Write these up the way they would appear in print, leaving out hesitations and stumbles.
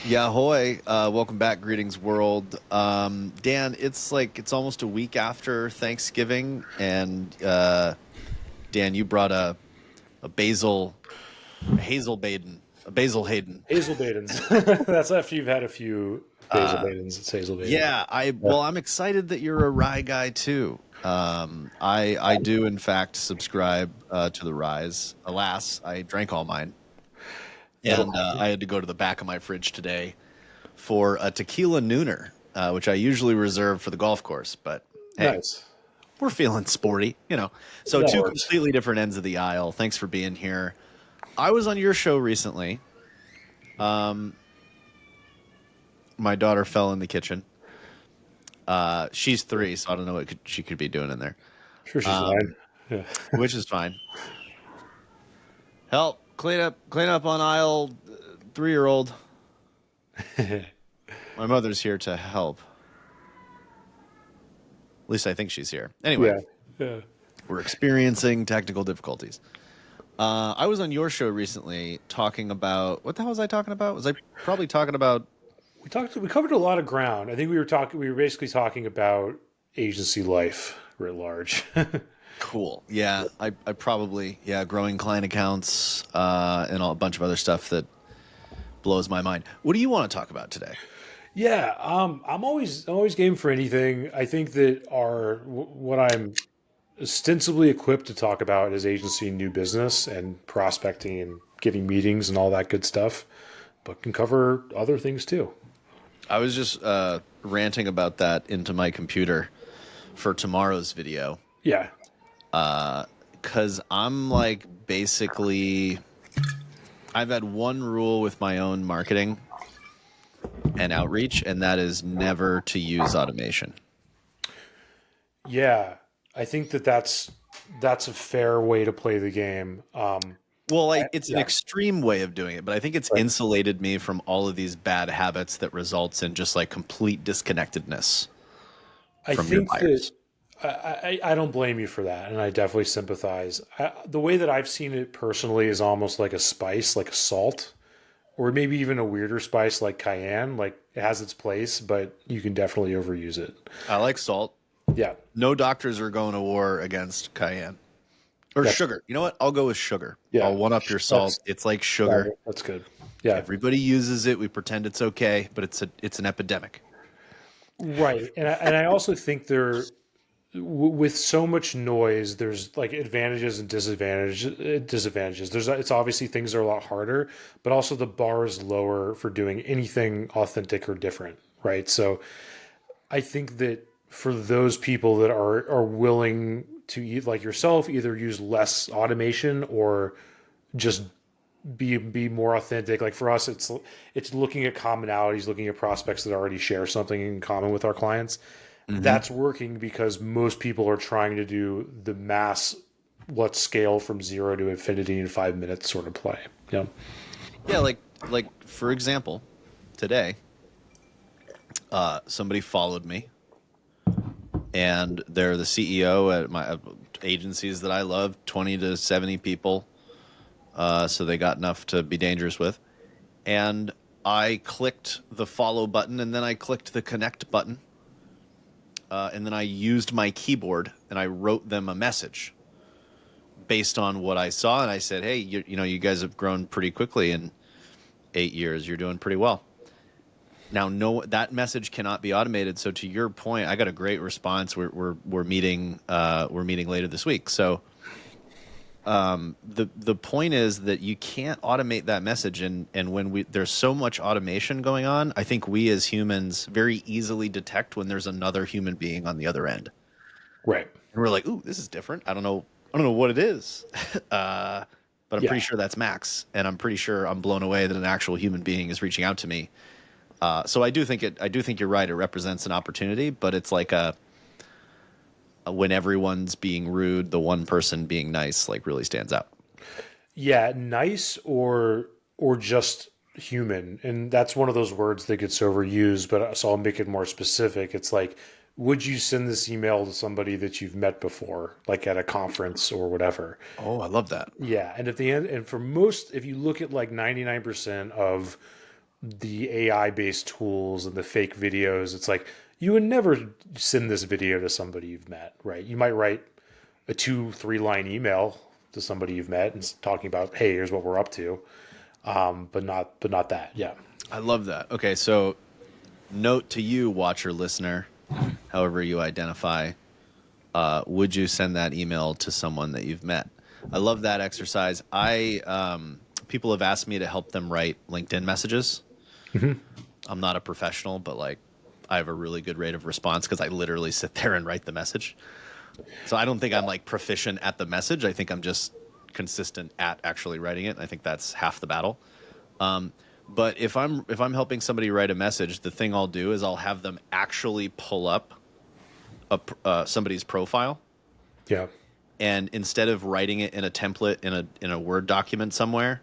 Yahoy, welcome back. Greetings, world. Dan, it's almost a week after Thanksgiving, and Dan, you brought a basil, a Hazel Baden, a basil Hayden. Hazel Badens. That's after you've had a few Basil Badens. It's Hazel Baden. Yeah, I'm excited that you're a rye guy too. I do in fact subscribe to the ryes. Alas, I drank all mine, and I had to go to the back of my fridge today for a tequila nooner, which I usually reserve for the golf course. But hey, Nice. we're feeling sporty, you know. So That two works. completely different ends of the aisle. Thanks for being here. I was on your show recently. My daughter fell in the kitchen. She's 3, so I don't know what she could be doing in there, Sure, she's fine. Yeah. which is fine. Help, clean up on aisle 3-year-old. My mother's here to help. At least I think she's here. Anyway, Yeah. we're experiencing technical difficulties. I was on your show recently talking about, what the hell was I talking about? Was I probably talking about? We covered a lot of ground. I think we were basically talking about agency life writ large. Cool. Yeah, I probably, growing client accounts and a bunch of other stuff that blows my mind. What do you want to talk about today? Yeah, I'm always game for anything. I think that what I'm ostensibly equipped to talk about is agency and new business and prospecting and getting meetings and all that good stuff, but can cover other things too. I was just ranting about that into my computer for tomorrow's video. Yeah. Because I'm like basically, I've had one rule with my own marketing and outreach, and that is never to use automation. Yeah, I think that's a fair way to play the game. Well, like it's an Yeah. extreme way of doing it, but I think it's insulated me from all of these bad habits that results in just like complete disconnectedness I from your think buyers. that I don't blame you for that, and I definitely sympathize. The way that I've seen it personally is almost like a spice, like a salt, or maybe even a weirder spice like cayenne. Like it has its place, but you can definitely overuse it. I like salt. Yeah, No doctors are going to war against cayenne or that's sugar. You know what? I'll go with sugar. yeah, I'll one up your salt. It's like sugar. that's good. Yeah, Everybody uses it. We pretend it's okay, but it's an epidemic. right. And I also think with so much noise, there's like advantages and disadvantages. It's obviously things are a lot harder, but also the bar is lower for doing anything authentic or different, right? So I think that for those people that are willing to eat like yourself, either use less automation or just be more authentic. Like for us, it's looking at commonalities, looking at prospects that already share something in common with our clients. Hmm. That's working because most people are trying to do the mass, let's scale from 0 to infinity in 5 minutes sort of play. Yeah. Yeah, like for example, today, somebody followed me, and they're the CEO at my agencies that I love, 20 to 70 people. So they got enough to be dangerous with. And I clicked the follow button, and then I clicked the connect button. And then I used my keyboard and I wrote them a message based on what I saw. And I said, hey, you guys have grown pretty quickly in 8 years. You're doing pretty well. Now, no, that message cannot be automated. So to your point, I got a great response. We're meeting later this week. So the point is that you can't automate that message, and when there's so much automation going on, I think we as humans very easily detect when there's another human being on the other end, Right. and we're like, ooh, this is different. I don't know what it is, but I'm Yeah. pretty sure that's Max, and I'm pretty sure I'm blown away that an actual human being is reaching out to me. So I do think you're right. It represents an opportunity, but it's like when everyone's being rude, the one person being nice like really stands out. Yeah. Nice or just human. And that's one of those words that gets overused, but so I'll make it more specific. It's like, would you send this email to somebody that you've met before, like at a conference or whatever? Oh, I love that. Yeah. And at the end, and for most, if you look at like 99% of the AI based tools and the fake videos, it's like you would never send this video to somebody you've met, right? You might write a 2-3 line email to somebody you've met and talking about, hey, here's what we're up to, but not that. Yeah, I love that. Okay, so note to you, watcher, listener, however you identify, would you send that email to someone that you've met? I love that exercise. People have asked me to help them write LinkedIn messages. I'm not a professional, but like I have a really good rate of response because I literally sit there and write the message. So I don't think I'm like proficient at the message. I think I'm just consistent at actually writing it. I think that's half the battle. But if I'm helping somebody write a message, the thing I'll do is I'll have them actually pull up somebody's profile, yeah, and instead of writing it in a template in a Word document somewhere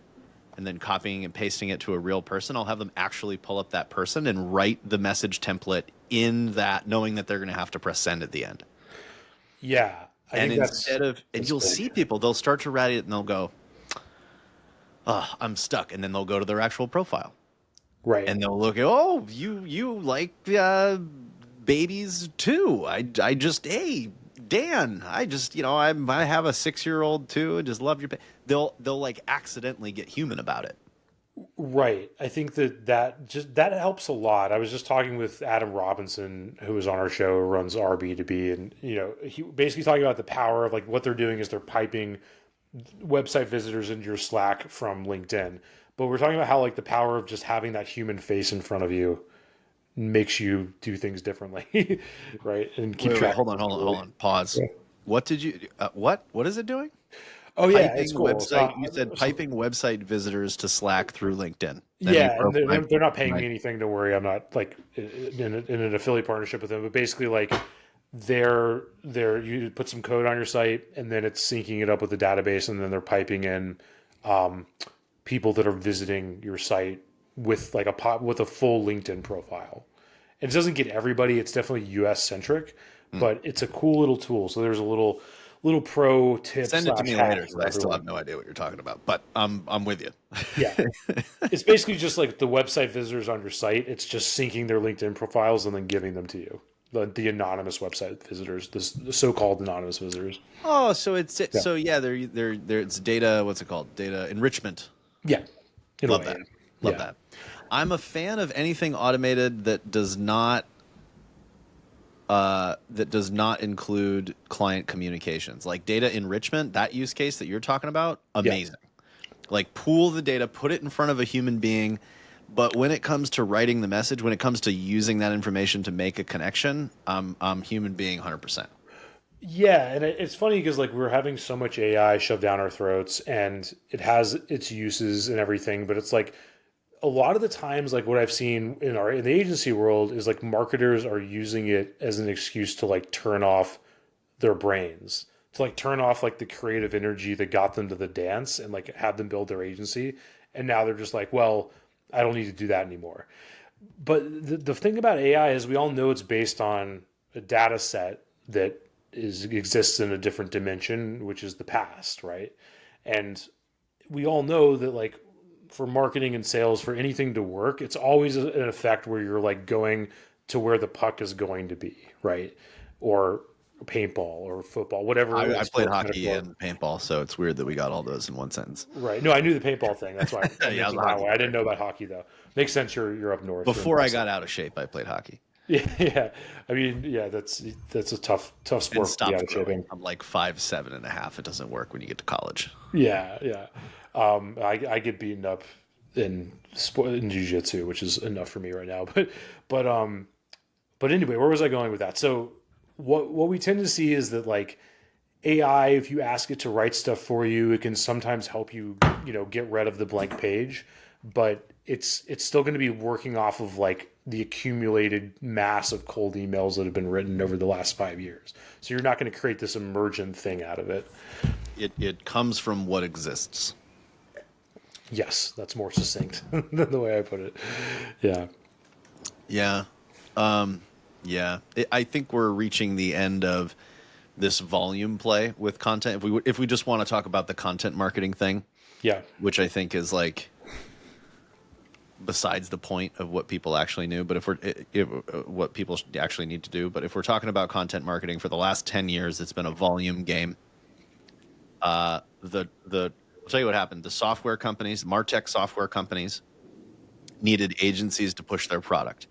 and then copying and pasting it to a real person, I'll have them actually pull up that person and write the message template in that, knowing that they're going to have to press send at the end. yeah. I And think and that's you'll big, see people, they'll start to write it and they'll go, oh, I'm stuck. And then they'll go to their actual profile right? and they'll look at, oh, you like babies too. I just, hey, Dan, I just, I have a 6-year-old too. I just love your, they'll like accidentally get human about it. Right. I think that helps a lot. I was just talking with Adam Robinson, who was on our show, who runs RB2B, and he basically talking about the power of like what they're doing is they're piping website visitors into your Slack from LinkedIn. But we're talking about how like the power of just having that human face in front of you makes you do things differently, right? And keep Wait, track hold of on, hold on, people. hold on. Pause. Yeah. What did you, what is it doing? Oh yeah, it's Piping cool. website, you said piping website visitors to Slack through LinkedIn. Then you Yeah, and broke my, they're not paying my me anything. Don't worry, I'm not like in an affiliate partnership with them. But basically, like they're you put some code on your site, and then it's syncing it up with the database, and then they're piping in um, people that are visiting your site with like with a full LinkedIn profile. And it doesn't get everybody. It's definitely US centric, Hmm. but it's a cool little tool. So there's a little pro tip Send it to slash me hack later because for I still everyone. have no idea what you're talking about. But I'm with you. Yeah, it's basically just like the website visitors on your site. It's just syncing their LinkedIn profiles and then giving them to you. The anonymous website visitors, the so-called anonymous visitors. Oh, Yeah, so yeah, they're it's data. What's it called? Data enrichment. yeah, in a Love way. that. Love Yeah, that. I'm a fan of anything automated that does not include client communications, like data enrichment. That use case that you're talking about, yeah, amazing. Like pool the data, put it in front of a human being. But when it comes to writing the message, when it comes to using that information to make a connection, I'm human being 100%. yeah. And it's funny because like we're having so much AI shoved down our throats, and it has its uses and everything. But it's like a lot of the times, like what I've seen in the agency world is like marketers are using it as an excuse to like turn off their brains, to like turn off like the creative energy that got them to the dance and like have them build their agency. And now they're just like, well, I don't need to do that anymore. But the thing about AI is we all know it's based on a data set that exists in a different dimension, which is the past, right? And we all know that like for marketing and sales, for anything to work, it's always an effect where you're like going to where the puck is going to be, right? Or paintball or football, whatever I like played sports hockey metaphor. and paintball, so it's weird that we got all those in one sentence. Right. No, I knew the paintball thing. That's why I Yeah, I was a mentioned that hockey one. I didn't player. know about hockey though. Makes sense. You're up north. You're in Before I got Boston. out of shape, I played hockey Yeah, yeah. I mean, yeah. That's a tough and sport to be out stopped of shape growing. in. I'm like 5'7.5". It doesn't work when you get to college. Yeah, yeah. I get beaten up in sport in jujitsu, which is enough for me right now. But but anyway, where was I going with that? So what we tend to see is that like AI, if you ask it to write stuff for you, it can sometimes help you, get rid of the blank page, but it's still going to be working off of like the accumulated mass of cold emails that have been written over the last 5 years. So you're not going to create this emergent thing out of it. It comes from what exists. Yes, that's more succinct than the way I put it. Yeah. Yeah. Yeah. I think we're reaching the end of this volume play with content. If we just want to talk about the content marketing thing, Yeah. which I think is like besides the point of what people actually knew. But what people actually need to do. But if we're talking about content marketing for the last 10 years, it's been a volume game. I'll tell you what happened. The software companies, MarTech software companies, needed agencies to push their product.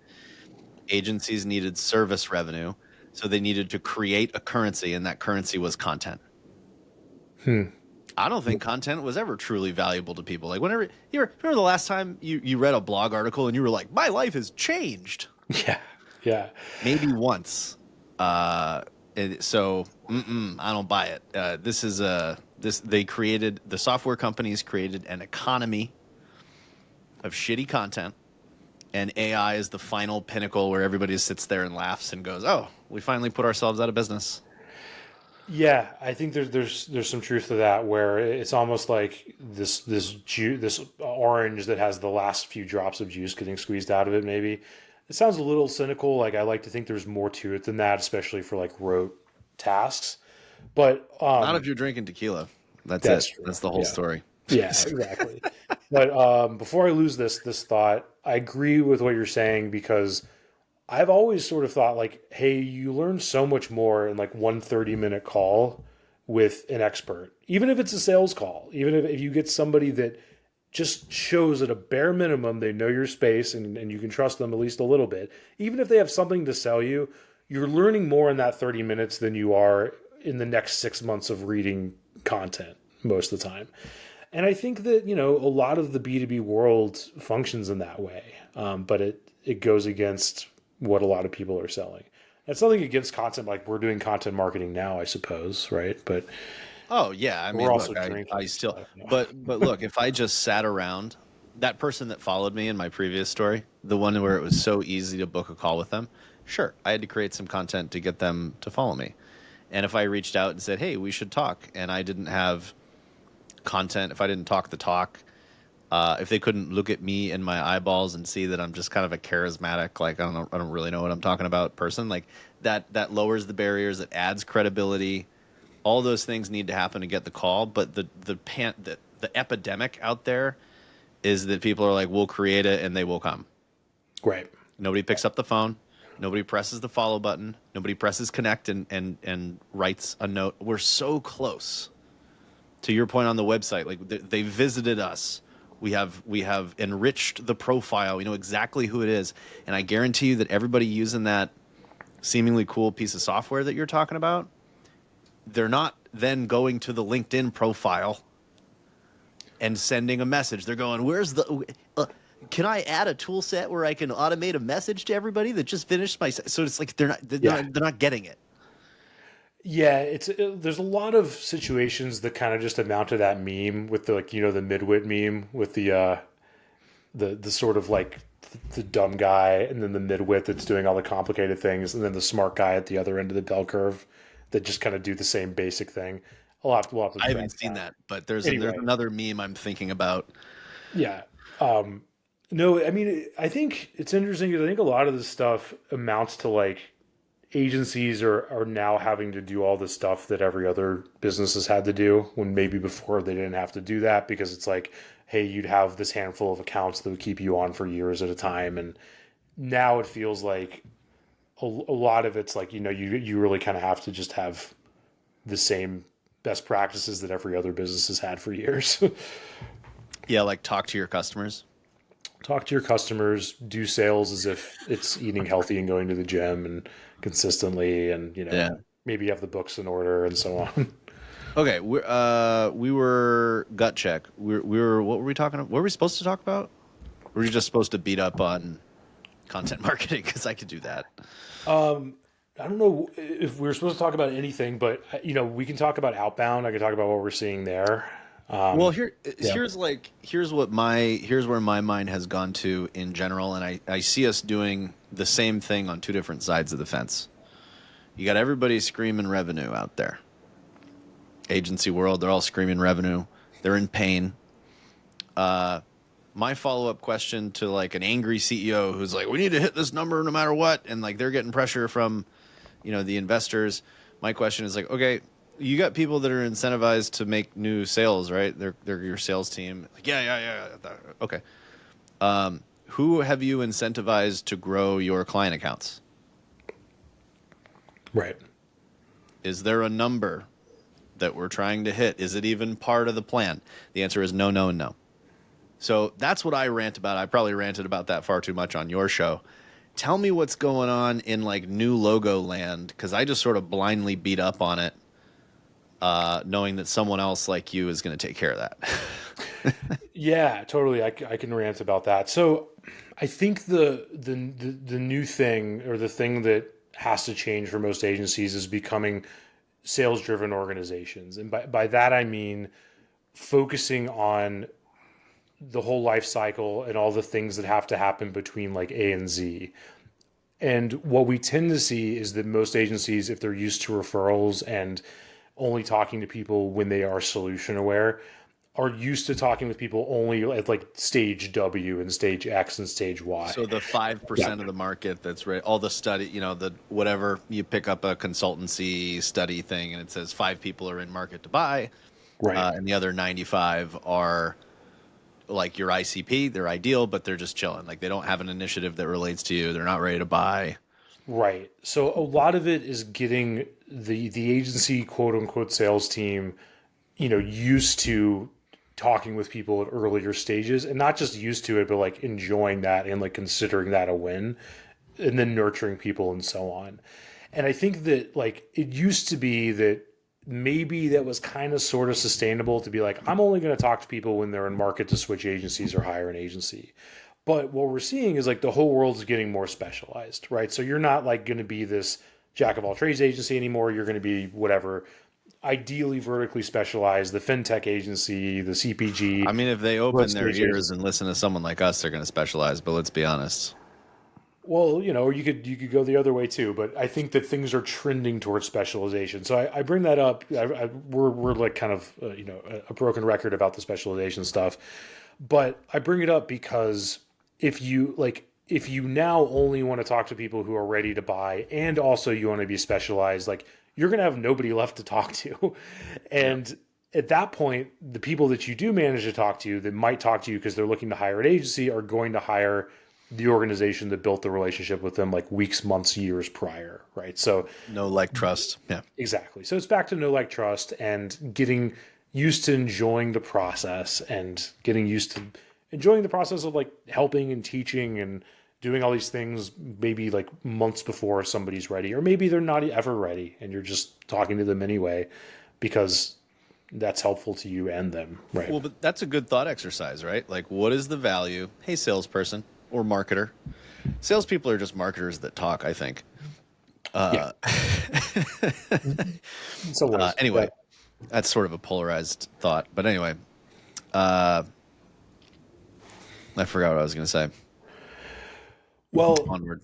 Agencies needed service revenue, so they needed to create a currency, and that currency was content. I don't think content was ever truly valuable to people. Like whenever remember the last time you read a blog article and you were like, my life has changed. Yeah. Yeah. Maybe once. So I don't buy it. The software companies created an economy of shitty content, and AI is the final pinnacle where everybody sits there and laughs and goes, "Oh, we finally put ourselves out of business." Yeah, I think there's some truth to that, where it's almost like this orange that has the last few drops of juice getting squeezed out of it. Maybe it sounds a little cynical. Like I like to think there's more to it than that, especially for like rote tasks. But Not if you're drinking tequila. That's it. that's true. That's the whole Yeah, story. yeah, exactly. But before I lose this thought, I agree with what you're saying, because I've always sort of thought like, hey, you learn so much more in like one 30-minute call with an expert, even if it's a sales call, even if you get somebody that just shows at a bare minimum they know your space, and you can trust them at least a little bit. Even if they have something to sell you, you're learning more in that 30 minutes than you are in the next 6 months of reading content most of the time. And I think that, a lot of the B2B world functions in that way. But it goes against what a lot of people are selling. That's nothing against content. Like we're doing content marketing now, I suppose. Right. But Oh yeah, I we're mean, also look, drinking I still, stuff, but look, if I just sat around, that person that followed me in my previous story, the one where it was so easy to book a call with them, sure, I had to create some content to get them to follow me. And if I reached out and said, "Hey, we should talk," and I didn't have content, if I didn't talk the talk, if they couldn't look at me in my eyeballs and see that I'm just kind of a charismatic, like I don't really know what I'm talking about person, like that lowers the barriers, it adds credibility. All those things need to happen to get the call. But the epidemic out there is that people are like, we'll create it and they will come. right. Nobody picks up the phone. Nobody presses the follow button. Nobody presses connect and writes a note. We're so close. To your point on the website, like they visited us. We have enriched the profile. We know exactly who it is. And I guarantee you that everybody using that seemingly cool piece of software that you're talking about, they're not then going to the LinkedIn profile and sending a message. They're going, "Where's the? Can I add a tool set where I can automate a message to everybody that just finished my?" So it's like Yeah. they're not getting it. Yeah, there's a lot of situations that kind of just amount to that meme with the, like, the midwit meme with the sort of like the dumb guy, and then the midwit that's doing all the complicated things, and then the smart guy at the other end of the bell curve that just kind of do the same basic thing. We'll have to I track haven't seen that. that, but there's Anyway, another meme I'm thinking about. yeah. No, I mean, I think it's interesting because I think a lot of this stuff amounts to like agencies are now having to do all the stuff that every other business has had to do, when maybe before they didn't have to do that, because it's like, hey, you'd have this handful of accounts that would keep you on for years at a time. And now it feels like a lot of it's like, you really kind of have to just have the same best practices that every other business has had for years. Yeah, like talk to your customers. Talk to your customers, do sales as if it's eating healthy and going to the gym and consistently, and Yeah. maybe you have the books in order and so on. Okay, we were gut check. We were what were we talking about? What were we supposed to talk about? Were we just supposed to beat up on content marketing? Because I could do that. I don't know if we are supposed to talk about anything, but we can talk about Outbound. I can talk about what we're seeing there. Well, Yeah. here's where my mind has gone to in general, and I see us doing the same thing on two different sides of the fence. You got everybody screaming revenue out there. Agency world, they're all screaming revenue. They're in pain. My follow-up question to like an angry CEO who's like, we need to hit this number no matter what, and like they're getting pressure from the investors. My question is like, okay, you got people that are incentivized to make new sales, right? They're your sales team. Like, yeah. Okay. who have you incentivized to grow your client accounts? Right. Is there a number that we're trying to hit? Is it even part of the plan? The answer is no, no, and no. So that's what I rant about. I probably ranted about that far too much on your show. Tell me what's going on in like new logo land, because I just sort of blindly beat up on it, knowing that someone else like you is going to take care of that. Yeah, totally. I can rant about that. So I think the new thing, or the thing that has to change for most agencies, is becoming sales driven organizations. And by that I mean focusing on the whole life cycle and all the things that have to happen between like A and Z. And what we tend to see is that most agencies, if they're used to referrals and only talking to people when they are solution aware, are used to talking with people only at like stage W and stage X and stage Y. So the Yeah. 5% of the market that's all the study, the whatever, you pick up a consultancy study thing and it says 5 people are in market to buy, Right. and the other 95 are like your ICP. They're ideal, but they're just chilling. Like they don't have an initiative that relates to you. They're not ready to buy. Right. So a lot of it is getting the agency quote unquote sales team, used to talking with people at earlier stages, and not just used to it, but like enjoying that and like considering that a win, and then nurturing people and so on. And I think that like it used to be that maybe that was kind of sort of sustainable to be like, I'm only going to talk to people when they're in market to switch agencies or hire an agency. But what we're seeing is like the whole world is getting more specialized, right? So you're not like going to be this jack of all trades agency anymore. You're going to be whatever, ideally vertically specialized, the fintech agency, the CPG, I mean, if they growth open their stage ears agency. and listen to someone like us, they're going to specialize. But let's be honest. Well, or you could go the other way too, but I think that things are trending towards specialization. So I bring that up. We're like kind of a broken record about the specialization stuff, but I bring it up because if you now only want to talk to people who are ready to buy, and also you want to be specialized, like you're going to have nobody left to talk to, Yeah. and at that point, the people that you do manage to talk to that might talk to you because they're looking to hire an agency are going to hire the organization that built the relationship with them like weeks, months, years prior, right? So No, like trust. Yeah. exactly. So it's back to know, like, trust, and getting used to enjoying the process, and getting used to enjoying the process of like helping and teaching and doing all these things maybe like months before somebody's ready, or maybe they're not ever ready and you're just talking to them anyway because that's helpful to you and them, right? Well, but that's a good thought exercise, right? Like, what is the value? Hey, salesperson or marketer. Salespeople are just marketers that talk, I think. Yeah. In some ways. Yeah. Anyway, that's sort of a polarized thought. But anyway, uh, I forgot what I was going to say. Well, Onward.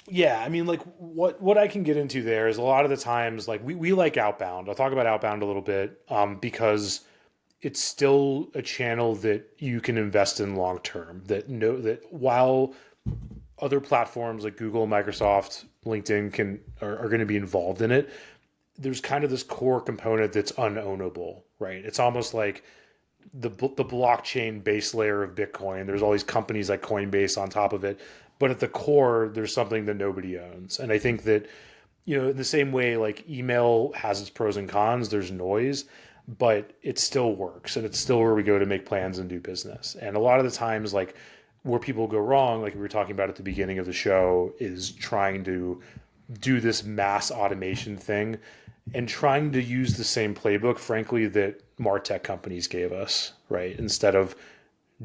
yeah, I mean, like what I can get into there is a lot of the times, like we like Outbound. I'll talk about Outbound a little bit, because it's still a channel that you can invest in long term. That while other platforms like Google, Microsoft, LinkedIn are going to be involved in it, there's kind of this core component that's unownable, right? It's almost like the blockchain base layer of Bitcoin. There's all these companies like Coinbase on top of it, but at the core, there's something that nobody owns. And I think that, in the same way, like email has its pros and cons, there's noise, but it still works, and it's still where we go to make plans and do business. And a lot of the times, like where people go wrong, like we were talking about at the beginning of the show, is trying to do this mass automation thing and trying to use the same playbook, frankly, that MarTech companies gave us, right? Instead of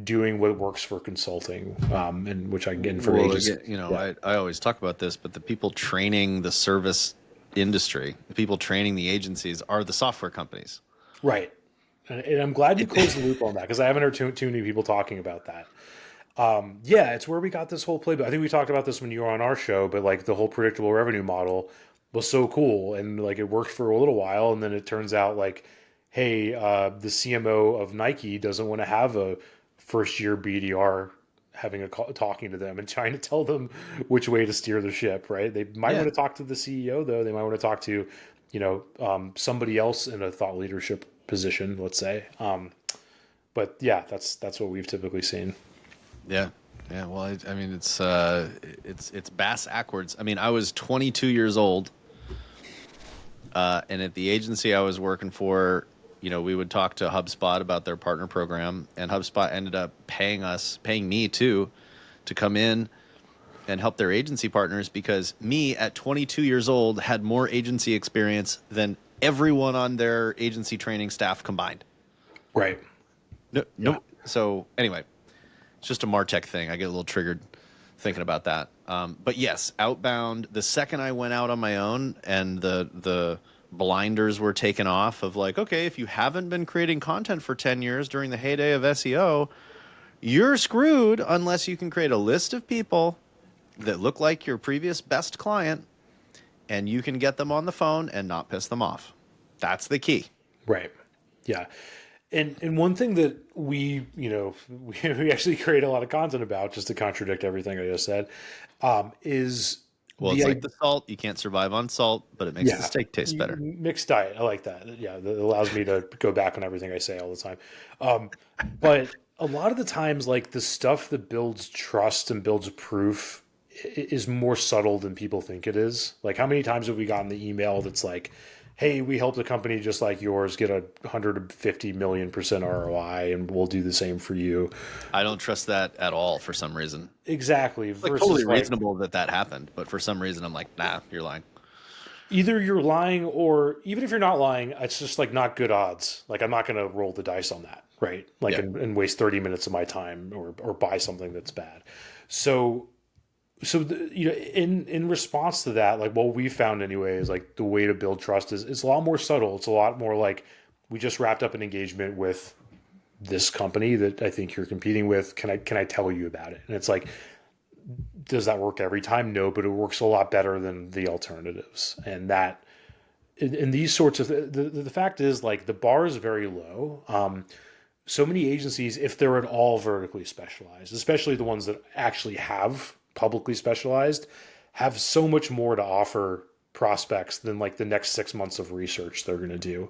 doing what works for consulting, and which I can get in for Well, agency. again, Yeah. I always talk about this, but the people training the service industry, the people training the agencies are the software companies. Right. And I'm glad you It, closed the loop on that, because I haven't heard too many people talking about that. Yeah, it's where we got this whole playbook. I think we talked about this when you were on our show, but like the whole predictable revenue model was so cool, and like it worked for a little while, and then it turns out like, hey, the CMO of Nike doesn't want to have a first year BDR having a call, talking to them and trying to tell them which way to steer the ship. Right? They might yeah. want to talk to the CEO though. They might want to talk to somebody else in a thought leadership position, let's say. But yeah, that's what we've typically seen. Yeah. Yeah, well, I mean, it's bass backwards. I mean, I was 22 years old, and at the agency I was working for, we would talk to HubSpot about their partner program, and HubSpot ended up paying me too, to come in and help their agency partners because me at 22 years old had more agency experience than everyone on their agency training staff combined. Right. No, Yeah. no. So anyway, it's just a Martech thing. I get a little triggered thinking about that. But yes, Outbound. The second I went out on my own and the blinders were taken off of like, okay, if you haven't been creating content for 10 years during the heyday of SEO, you're screwed unless you can create a list of people that look like your previous best client and you can get them on the phone and not piss them off. That's the key. Right. Yeah. And one thing that we actually create a lot of content about, just to contradict everything I just said, is Well, it's like the salt. You can't survive on salt, but it makes the yeah, steak taste better. mixed diet. I like that. Yeah, that allows me to go back on everything I say all the time. But a lot of the times, like the stuff that builds trust and builds proof is more subtle than people think it is. Like, how many times have we gotten the email that's like, "Hey, we helped a company just like yours get a 150 million% ROI, and we'll do the same for you." I don't trust that at all for some reason. Exactly. It's like Versus totally like reasonable that happened, but for some reason I'm like, nah, you're lying. either you're lying, or even if you're not lying, it's just like not good odds. Like, I'm not going to roll the dice on that, right? Like, Yeah. and waste 30 minutes of my time, or buy something that's bad. So in response to that, like what we found anyway is like the way to build trust is a lot more subtle. It's a lot more like, we just wrapped up an engagement with this company that I think you're competing with. Can I tell you about it? And it's like, does that work every time? No, but it works a lot better than the alternatives. And that in these sorts of the fact is, like, the bar is very low. So many agencies, if they're at all vertically specialized, especially the ones that actually have publicly specialized, have so much more to offer prospects than like the next 6 months of research they're going to do.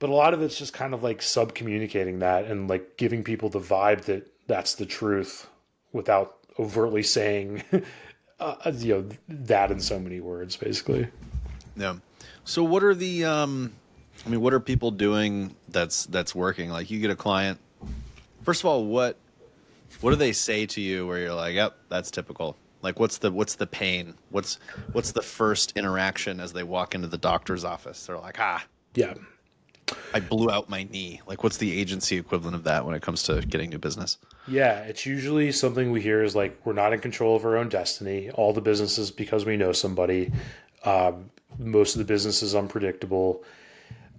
But a lot of it's just kind of like sub communicating that and like giving people the vibe that that's the truth without overtly saying that in so many words, basically. Yeah. So what are the I mean, what are people doing that's working? Like, you get a client. First of all, what do they say to you where you're like, "Yep, that's typical." Like, what's the pain? What's the first interaction as they walk into the doctor's office? They're like, "Ah, Yeah. I blew out my knee." Like, what's the agency equivalent of that when it comes to getting new business? Yeah, it's usually something we hear is like, we're not in control of our own destiny. All the businesses because we know somebody. Most of the business is unpredictable.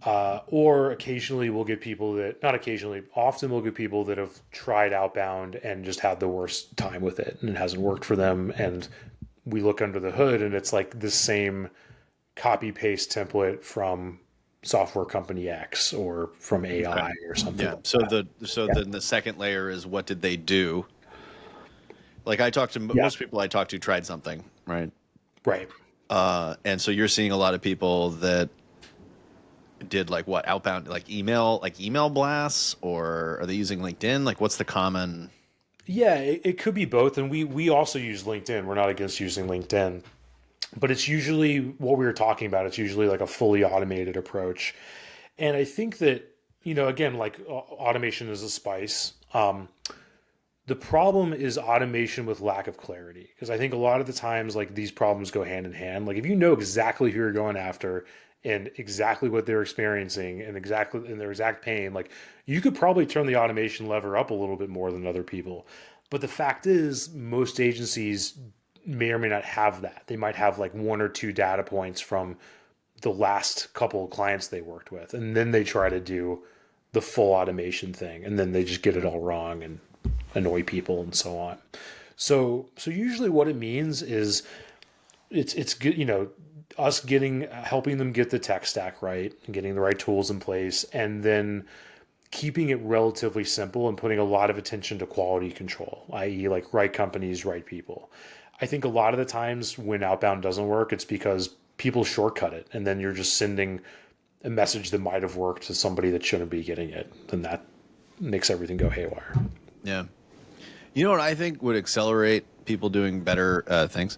Or occasionally we'll get people that, not occasionally, often we'll get people that have tried Outbound and just had the worst time with it and it hasn't worked for them. And we look under the hood and it's like the same copy paste template from software company X or from Okay. AI or something Yeah. like So that. Yeah. then the second layer is, what did they do? Like, I talked to Yeah. most people I talked to tried something, right? Right. And so you're seeing a lot of people that did like what, outbound, like email blasts, or are they using LinkedIn? Like, what's the common? Yeah, it could be both. And we also use LinkedIn. We're not against using LinkedIn, but it's usually what we were talking about. It's usually like a fully automated approach. And I think that, again, like automation is a spice. The problem is automation with lack of clarity. Because I think a lot of the times, like, these problems go hand in hand. Like, if you know exactly who you're going after and exactly what they're experiencing and exactly in their exact pain, like, you could probably turn the automation lever up a little bit more than other people. But the fact is, most agencies may or may not have that. They might have like one or two data points from the last couple of clients they worked with, and then they try to do the full automation thing, and then they just get it all wrong and annoy people and so on. So usually what it means is it's good, us helping them get the tech stack right and getting the right tools in place, and then keeping it relatively simple and putting a lot of attention to quality control, i.e., like right companies, right people. I think a lot of the times when outbound doesn't work, it's because people shortcut it, and then you're just sending a message that might have worked to somebody that shouldn't be getting it, and that makes everything go haywire. Yeah. You know what I think would accelerate people doing better things,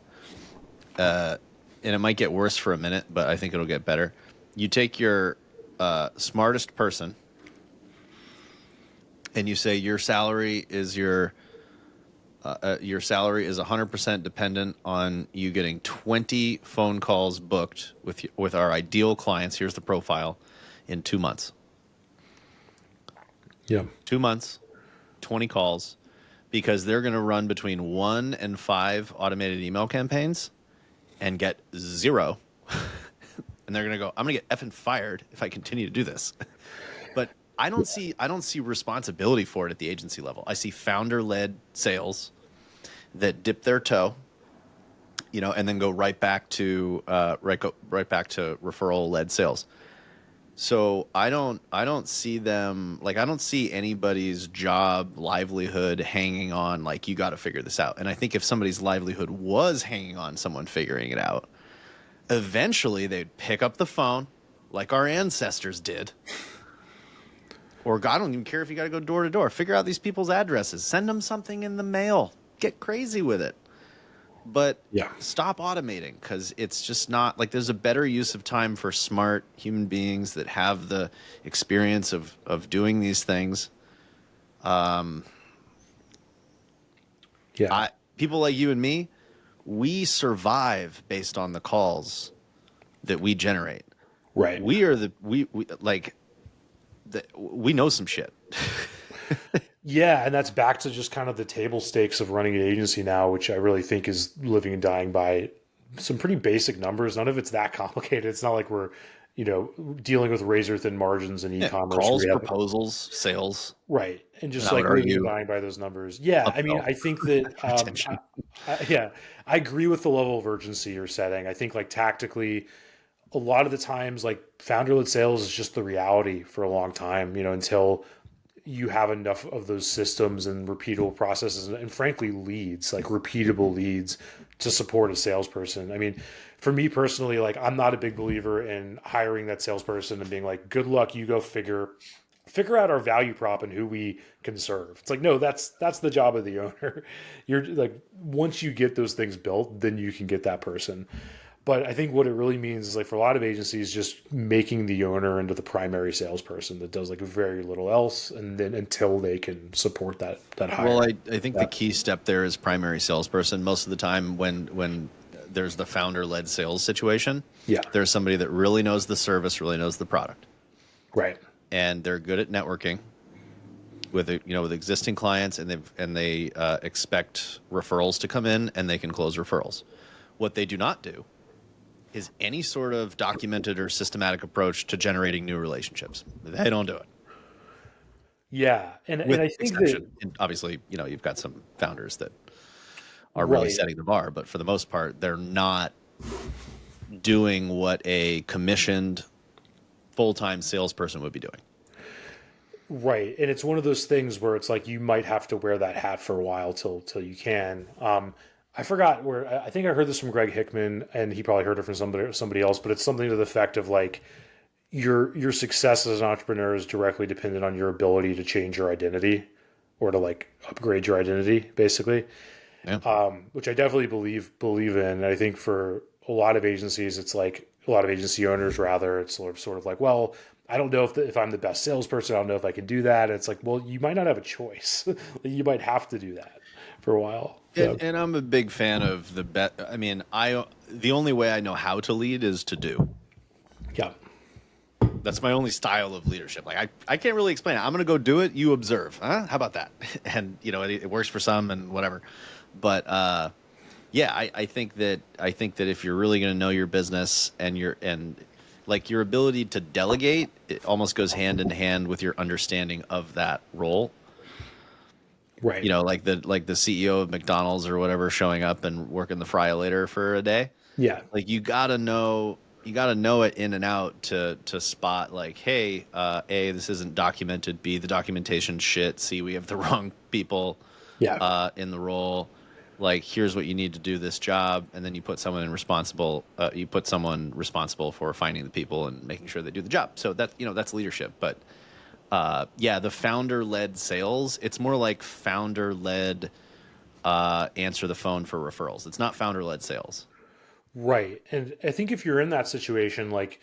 and it might get worse for a minute, but I think it'll get better. You take your smartest person and you say your salary is 100% dependent on you getting 20 phone calls booked with our ideal clients. Here's the profile in 2 months. Yeah. 2 months, 20 calls, because they're going to run between 1 and 5 automated email campaigns and get zero. And they're going to go, I'm going to get effing fired if I continue to do this. But I don't see responsibility for it at the agency level. I see founder-led sales that dip their toe, and then go right back to right back to referral-led sales. So I don't see them, like, I don't see anybody's job livelihood hanging on, like, you got to figure this out. And I think if somebody's livelihood was hanging on someone figuring it out, eventually they'd pick up the phone like our ancestors did. Or I don't even care if you got to go door to door. Figure out these people's addresses. Send them something in the mail. Get crazy with it. But Yeah. stop automating, because it's just not, like, there's a better use of time for smart human beings that have the experience of doing these things. Yeah. People like you and me, we survive based on the calls that we generate. Right. We are we like we know some shit. Yeah, and that's back to just kind of the table stakes of running an agency now, which I really think is living and dying by some pretty basic numbers. None of it's that complicated. It's not like we're, dealing with razor thin margins in Yeah, e-commerce. calls, We have proposals, sales, right, and and just I would like living and argue dying by those numbers. Yeah, I mean, upsell I think that retention. yeah, I agree with the level of urgency you're setting. I think like tactically, a lot of the times, like founder-led sales is just the reality for a long time. Until you have enough of those systems and repeatable processes and frankly leads, like repeatable leads, to support a salesperson. I mean, for me personally, like I'm not a big believer in hiring that salesperson and being like, good luck, you go figure out our value prop and who we can serve. It's like, no, that's the job of the owner. You're like, once you get those things built, then you can get that person. But I think what it really means is, like, for a lot of agencies, just making the owner into the primary salesperson that does like very little else, and then until they can support that hire. Well, I think the key step there is primary salesperson. Most of the time, when there's the founder-led sales situation, Yeah. there's somebody that really knows the service, really knows the product, Right. and they're good at networking with existing clients, and they expect referrals to come in, and they can close referrals. What they do not do is any sort of documented or systematic approach to generating new relationships. They don't do it. Yeah. And With I think that exception, and obviously, you've got some founders that are really right. setting the bar, but for the most part, they're not doing what a commissioned full-time salesperson would be doing. Right. And it's one of those things where it's like you might have to wear that hat for a while till you can. I forgot where I think I heard this from Greg Hickman, and he probably heard it from somebody else, but it's something to the effect of like your success as an entrepreneur is directly dependent on your ability to change your identity or to like upgrade your identity, basically. Yeah. Which I definitely believe in. And I think for a lot of agencies, it's like a lot of agency owners, rather, it's sort of like, well, I don't know if I'm the best salesperson. I don't know if I can do that. And it's like, well, you might not have a choice. You might have to do that for a while. Yeah. And I'm a big fan of the bet. I mean, the only way I know how to lead is to do. Yeah. That's my only style of leadership. Like, I can't really explain it. I'm going to go do it. You observe. Huh? How about that? And it works for some and whatever. But yeah, I think that if you're really going to know your business and like your ability to delegate, it almost goes hand in hand with your understanding of that role. Right. Like the CEO of McDonald's or whatever showing up and working the fry-later for a day. Yeah. Like, you gotta know it in and out to spot, like, hey, A, this isn't documented. B, the documentation shit. C, we have the wrong people Yeah. in the role. Like, here's what you need to do this job, and then you put someone responsible for finding the people and making sure they do the job. So that's leadership. But yeah, the founder-led sales, it's more like founder-led answer the phone for referrals. It's not founder led sales. Right. And I think if you're in that situation, like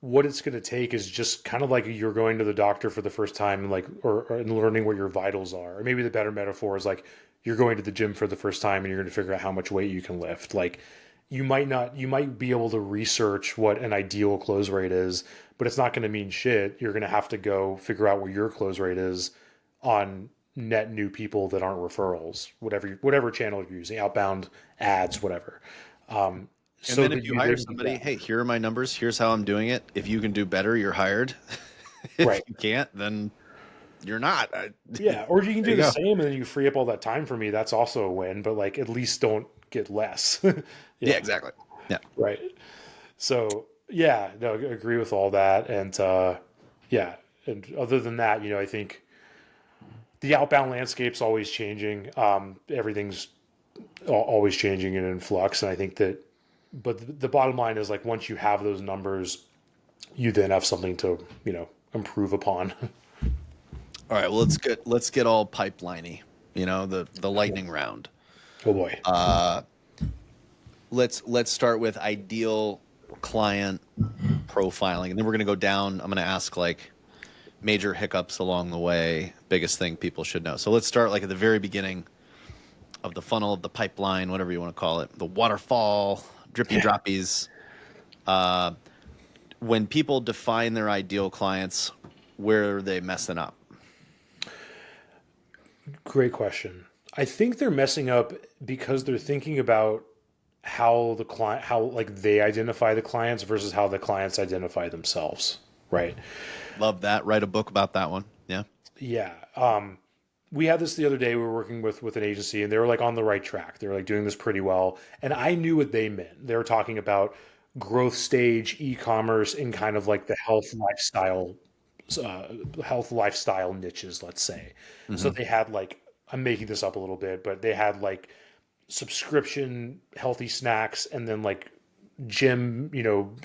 what it's going to take is just kind of like you're going to the doctor for the first time, like, or and learning what your vitals are. Or maybe the better metaphor is like you're going to the gym for the first time and you're going to figure out how much weight you can lift. Like you might be able to research what an ideal close rate is, but it's not going to mean shit. You're going to have to go figure out what your close rate is on net new people that aren't referrals, whatever channel you're using, outbound ads, whatever. Um, And so then that if you you hire then somebody, hey, here are my numbers. Here's how I'm doing it. If you can do better, you're hired. If right. you can't, then you're not. There Yeah, or you can do you the go. same and then you free up all that time for me. That's also a win, but like at least don't get less. Yeah, Yeah, exactly. Yeah. right. So yeah, no, I agree with all that, and yeah, and other than that, I think the outbound landscape's always changing. Everything's always changing and in flux, and I think that. But the bottom line is like once you have those numbers, you then have something to improve upon. All right. Well, let's get all pipeliney. The lightning round. Oh boy. Let's start with ideal client profiling, and then we're going to go down. I'm going to ask like major hiccups along the way, biggest thing people should know. So let's start like at the very beginning of the funnel, of the pipeline, whatever you want to call it, the waterfall, drippy Yeah. droppies. When people define their ideal clients, where are they messing up? Great question. I think they're messing up because they're thinking about how the client, how like they identify the clients versus how the clients identify themselves. Right. Love that. Write a book about that one. Yeah. Yeah. We had this the other day. We were working with an agency and they were like on the right track. They were like doing this pretty well. And I knew what they meant. They were talking about growth stage e-commerce in kind of like the uh, health lifestyle niches, let's say. So Hmm. they had like, I'm making this up a little bit, but they had like subscription healthy snacks and then like gym,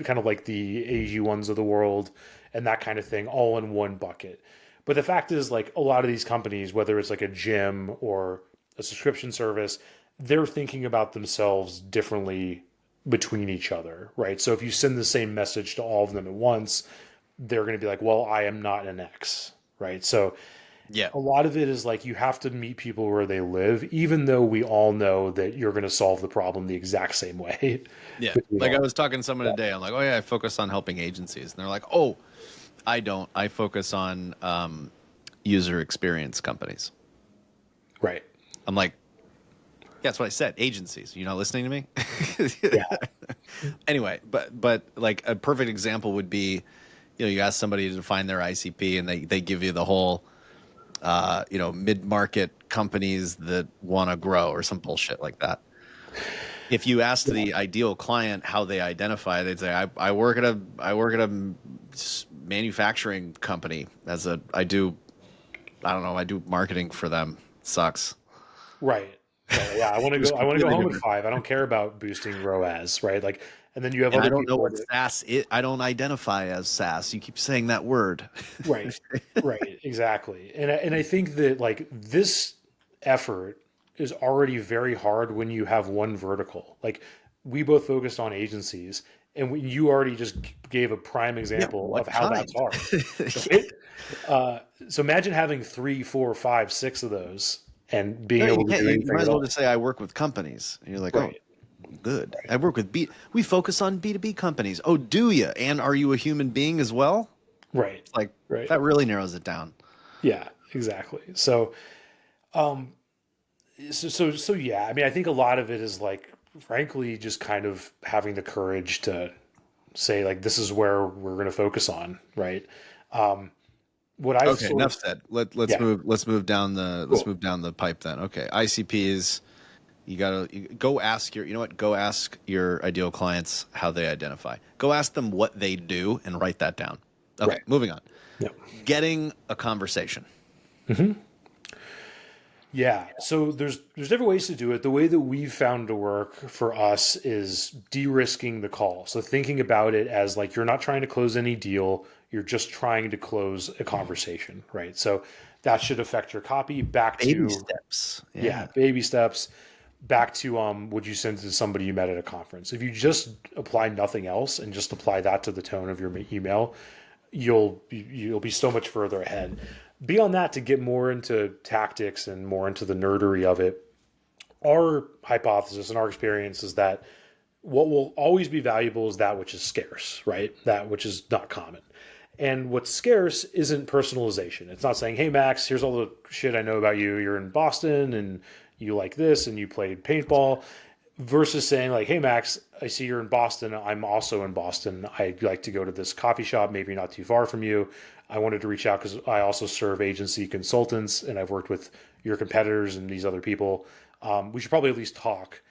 kind of like the AG1s of the world and that kind of thing all in one bucket. But the fact is like a lot of these companies, whether it's like a gym or a subscription service, they're thinking about themselves differently between each other, right? So if you send the same message to all of them at once, they're going to be like, well, I am not an X, right? So Yeah. a lot of it is like you have to meet people where they live, even though we all know that you're going to solve the problem the exact same way. Yeah. But we Like I don't. was talking to someone today. I'm like, oh, yeah, I focus on helping agencies. And they're like, oh, I don't. I focus on user experience companies. Right. I'm like, yeah, that's what I said. Agencies. You're not listening to me? Yeah. Anyway, but like a perfect example would be, you ask somebody to define their ICP and they give you the whole, mid-market companies that want to grow or some bullshit like that. If you asked the ideal client how they identify, they'd say, I work at a manufacturing company I do marketing for them. It sucks. Right. Right. Yeah. It was I want to go completely home at different. 5. I don't care about boosting ROAS, right? Like, and then you have And I other don't know people what that, SaaS is. I don't identify as SaaS. You keep saying that word. right. Right. Exactly. And I think that like this effort is already very hard when you have one vertical. Like we both focused on agencies and you already just gave a prime Yeah, example of what how that's kind? hard. Right? So imagine having three, four, five, six of those and being No, you able to can't. do You anything might at as well all. just say I work with companies. And you're like, oh, Right. good. I work with We focus on B2B companies. Oh, do you? And are you a human being as well? Right. It's like Right. that really narrows it down. Yeah, exactly. So, um, so yeah, I mean, I think a lot of it is like, frankly, just kind of having the courage to say, like, this is where we're going to focus on, right? Um, what I've Okay, sort enough of, said. Let's yeah, move. Let's cool. move down the pipe then. Okay, ICPs. Go ask your. You know what? Go ask your ideal clients how they identify. Go ask them what they do and write that down. Okay, Right. moving on. Yeah. Getting a conversation. Hmm. Yeah. So there's different ways to do it. The way that we've found to work for us is de-risking the call. So thinking about it as like you're not trying to close any deal, you're just trying to close a conversation, right? So That should affect your copy back Baby to, steps. yeah, Yeah. baby steps back to would you send it to somebody you met at a conference. If you just apply nothing else and just apply that to the tone of your email, you'll be so much further ahead. Beyond that, to get more into tactics and more into the nerdery of it, our hypothesis and our experience is that what will always be valuable is that which is scarce, right? That which is not common. And what's scarce isn't personalization. It's not saying, hey, Max, here's all the shit I know about you. You're in Boston and you like this and you played paintball, versus saying, like, hey, Max, I see you're in Boston. I'm also in Boston. I'd like to go to this coffee shop, maybe not too far from you. I wanted to reach out because I also serve agency consultants and I've worked with your competitors and these other people. We should probably at least talk.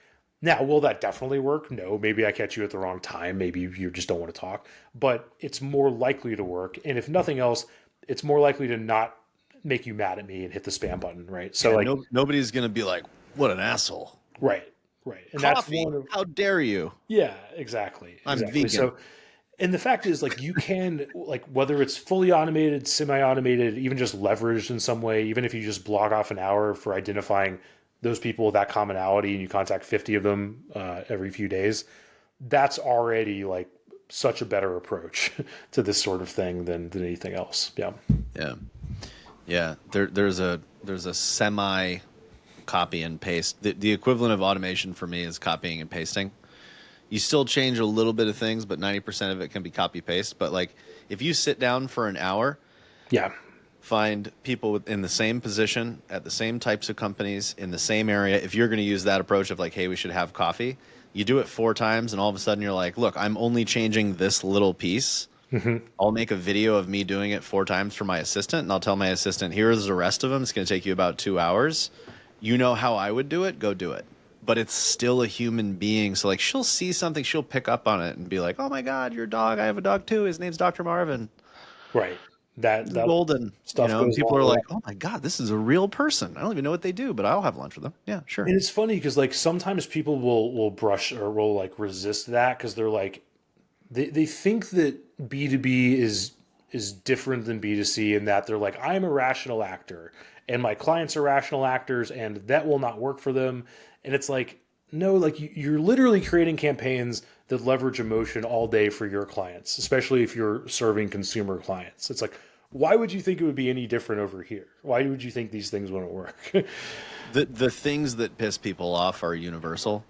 Now, will that definitely work? No, maybe I catch you at the wrong time. Maybe you just don't want to talk, but it's more likely to work. And if nothing else, it's more likely to not make you mad at me and hit the spam button, right? So, Yeah, like, nobody's gonna be like, "What an asshole." right, right. And that's Coffee? one of, How dare you? yeah, exactly, I'm exactly. vegan. So, and the fact is, like, you can, like, whether it's fully automated, semi-automated, even just leveraged in some way, even if you just block off an hour for identifying those people with that commonality and you contact 50 of them every few days, that's already like such a better approach to this sort of thing than anything else. Yeah. Yeah. Yeah. There's a semi copy and paste. The equivalent of automation for me is copying and pasting. You still change a little bit of things, but 90% of it can be copy paste. But like if you sit down for an hour, Yeah. find people in the same position at the same types of companies in the same area. If you're going to use that approach of like, hey, we should have coffee, you do it 4 times, and all of a sudden you're like, look, I'm only changing this little piece. I'll make a video of me doing it 4 times for my assistant, and I'll tell my assistant, here's the rest of them. It's going to take you about 2 hours. You know how I would do it? Go do it. But it's still a human being. So like she'll see something, she'll pick up on it and be like, oh my God, your dog. I have a dog too. His name's Dr. Marvin. Right. That Golden, stuff and goes a people long are way. like, "Oh my God, this is a real person." I don't even know what they do, but I'll have lunch with them. Yeah, sure. And it's funny because like sometimes people will brush or will like resist that because they're like they think that B2B is different than B2C in that they're like, I'm a rational actor and my clients are rational actors and that will not work for them. And it's like, no, like you're literally creating campaigns that leverage emotion all day for your clients, especially if you're serving consumer clients. It's like, why would you think it would be any different over here? Why would you think these things wouldn't work? The things that piss people off are universal,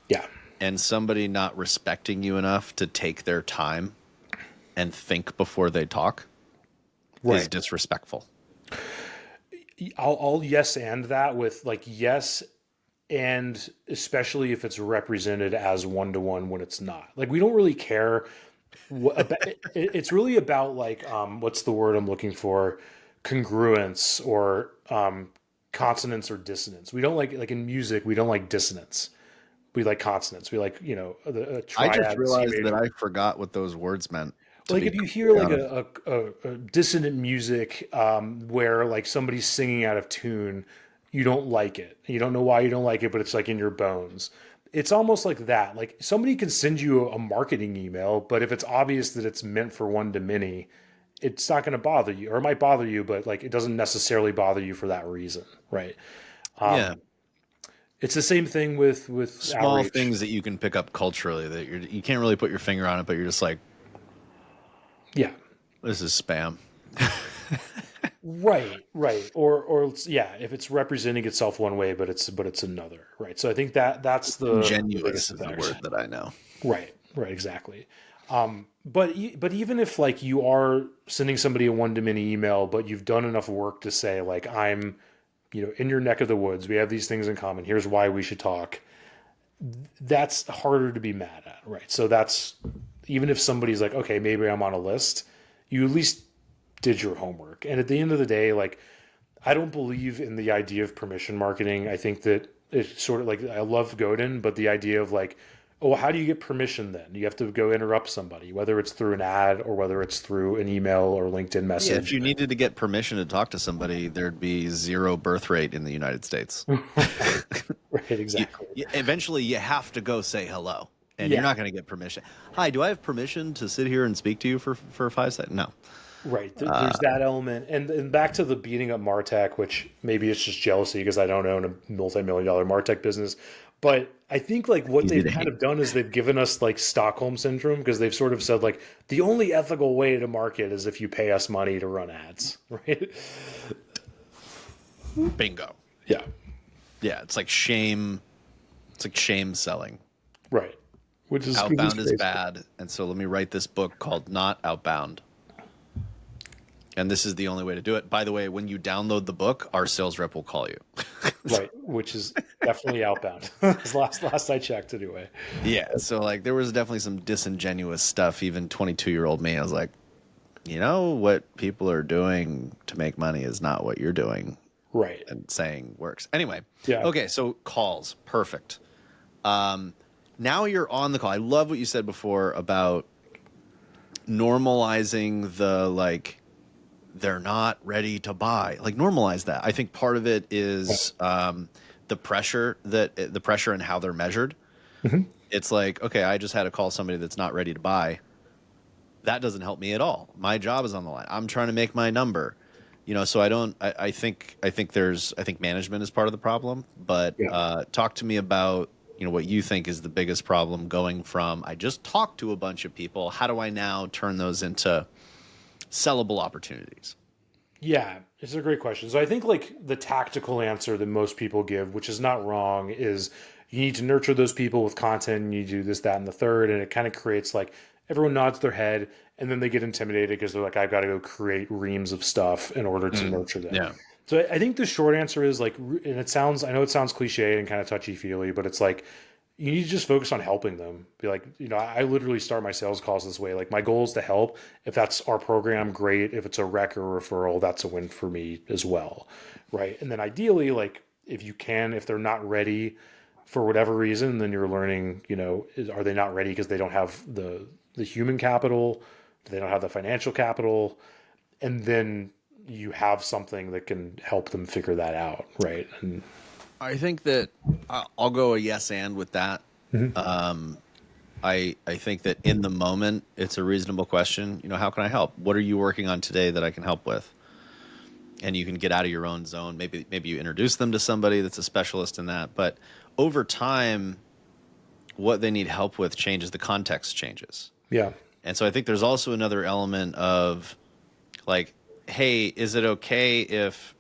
Yeah. and somebody not respecting you enough to take their time and think before they talk is Right. disrespectful. I'll yes and that with like yes, and especially if it's represented as one to one when it's not. Like we don't really care what about, it's really about like what's the word I'm looking for, congruence or consonance or dissonance. We don't like in music we don't like dissonance. We like consonance. We like the I just triad C realized that major. I forgot what those words meant, to Like be if you hear completely like honest. a dissonant music where like somebody's singing out of tune, you don't like it. You don't know why you don't like it, but it's like in your bones. It's almost like that. Like somebody can send you a marketing email, but if it's obvious that it's meant for one to many, it's not going to bother you, or it might bother you, but like it doesn't necessarily bother you for that reason, right? Yeah, It's the same thing with small outreach. things that you can pick up culturally that you can't really put your finger on it, but you're just like, Yeah. this is spam. Right, right, yeah, if it's representing itself one way, but it's another, right? So I think that's the Ingenuous biggest is the effect. word that I know. Right, right, exactly. But even if like you are sending somebody a one to many email, but you've done enough work to say like I'm, in your neck of the woods, we have these things in common. Here's why we should talk. That's harder to be mad at, right? So that's even if somebody's like, okay, maybe I'm on a list, you at least did your homework. And at the end of the day, like I don't believe in the idea of permission marketing. I think that it's sort of like I love Godin, but the idea of like, oh, how do you get permission then? You have to go interrupt somebody, whether it's through an ad or whether it's through an email or LinkedIn Yeah, if message. you needed to get permission to talk to somebody, there'd be zero birth rate in the United States. Right, right, You, exactly. eventually, you have to go say hello, and you're Yeah, not going to get permission. Hi, do I have permission to sit here and speak to you for 5 seconds? No. Right. There's that element. And back to the beating up Martech, which maybe it's just jealousy because I don't own a multi-million-dollar Martech business. But I think like what Easy they've to kind hate. of done is they've given us like Stockholm syndrome because they've sort of said like the only ethical way to market is if you pay us money to run ads, right? Bingo. Yeah. Yeah, it's like shame. It's like shame selling. Right. Which is Outbound is crazy. bad, and so let me write this book called Not Outbound. And this is the only way to do it. By the way, when you download the book, our sales rep will call you. Right. Which is definitely outbound. last I checked anyway. Yeah, so like there was definitely some disingenuous stuff. Even 22-year-old me, I was like, you know what people are doing to make money is not what you're doing Right. and saying works. Anyway, Yeah. okay, so calls, perfect. Now you're on the call. I love what you said before about normalizing the like they're not ready to buy. Like normalize that. I think part of it is the pressure and how they're measured. Mhm. It's like, okay, I just had to call somebody that's not ready to buy. That doesn't help me at all. My job is on the line. I'm trying to make my number. So I don't. I think management is part of the problem. But Yeah. talk to me about what you think is the biggest problem going from I just talked to a bunch of people. How do I now turn those into sellable opportunities? Yeah, it's a great question. So I think like the tactical answer that most people give, which is not wrong, is you need to nurture those people with content and you do this, that, and the third. And it kind of creates like everyone nods their head and then they get intimidated because they're like, I've got to go create reams of stuff in order to Mm, nurture them. yeah. So I think the short answer is like, and I know it sounds cliche and kind of touchy feely, but it's like, you need to just focus on helping them. Be like, I literally start my sales calls this way. Like, my goal is to help. If that's our program, great. If it's a rec or referral, that's a win for me as well. Right. And then ideally, like, if you can, if they're not ready for whatever reason, then you're learning, are they not ready because they don't have the human capital? They don't have the financial capital? And then you have something that can help them figure that out. Right. And I think that I'll go a yes and with that. Mhm. I think that in the moment it's a reasonable question. How can I help? What are you working on today that I can help with? And you can get out of your own zone. Maybe you introduce them to somebody that's a specialist in that. But over time, what they need help with changes. The context changes. Yeah. And so I think there's also another element of like, hey, is it okay if,